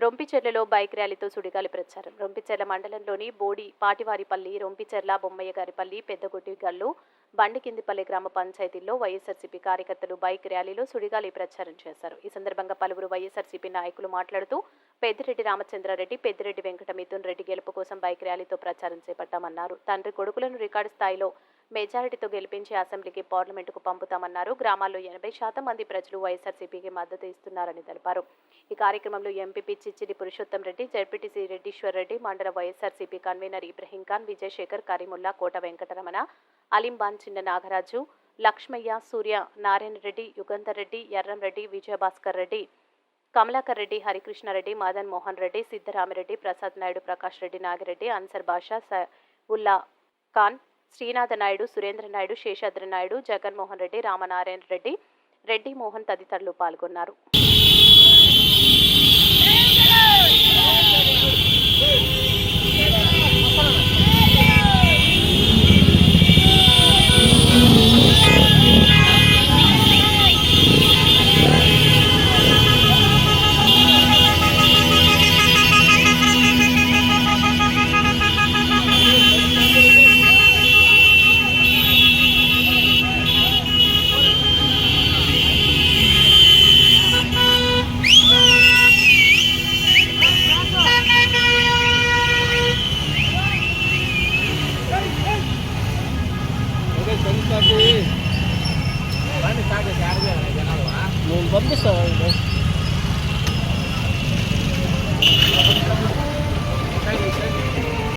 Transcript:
రొంపిచెర్లలో bike ర్యాలీతో సుడిగాలి ప్రచారం. రొంపిచెర్ల మండలంలోని బోడి పాటివారిపల్లి, రొంపిచెర్ల, బొమ్మయ్యగారిపల్లి, పెద్దగొడ్డిగల్లు, బండికిందిపల్లి గ్రామ పంచాయతీల్లో వైఎస్ఆర్సీపీ కార్యకర్తలు బైక్ ర్యాలీలో సుడిగాలి ప్రచారం చేశారు. ఈ సందర్భంగా పలువురు వైఎస్ఆర్సీపీ నాయకులు మాట్లాడుతూ పెద్దిరెడ్డి రామచంద్రారెడ్డి, పెద్దిరెడ్డి వెంకట మిథున్ రెడ్డి గెలుపు కోసం బైక్ ర్యాలీతో ప్రచారం చేపట్టామన్నారు. తండ్రి కొడుకులను రికార్డు స్థాయిలో మెజారిటీతో గెలిపించి అసెంబ్లీకి, పార్లమెంటుకు పంపుతామన్నారు. గ్రామాల్లో 80% మంది ప్రజలు వైఎస్ఆర్సీపీకి మద్దతు ఇస్తున్నారని తెలిపారు. ఈ కార్యక్రమంలో ఎంపీపీ చిచ్చిడి పురుషోత్తం రెడ్డి, జెడ్పీటీసీ రెడ్డీశ్వర్ రెడ్డి, మండల వైఎస్ఆర్సీపీ కన్వీనర్ ఇబ్రహీం ఖాన్, విజయశేఖర్, కరీముల్లా, కోట వెంకటరమణ, అలీంబాన్, చిన్న నాగరాజు, లక్ష్మయ్య, సూర్య, నారాయణ రెడ్డి, యుగంధర్ రెడ్డి, ఎర్రం రెడ్డి, విజయభాస్కర్ రెడ్డి, కమలాకర్ రెడ్డి, హరికృష్ణారెడ్డి, మదన్ మోహన్ రెడ్డి, సిద్ధరామిరెడ్డి, ప్రసాద్ నాయుడు, ప్రకాష్ రెడ్డి, నాగిరెడ్డి, అన్సర్ బాషా, ఉల్లా ఖాన్, శ్రీనాథ నాయుడు, సురేంద్ర నాయుడు, శేషాద్రి నాయుడు, జగన్మోహన్ రెడ్డి, రామనారాయణ రెడ్డి, రెడ్డి మోహన్ తదితరులు పాల్గొన్నారు. నేను పంపిస్తాను.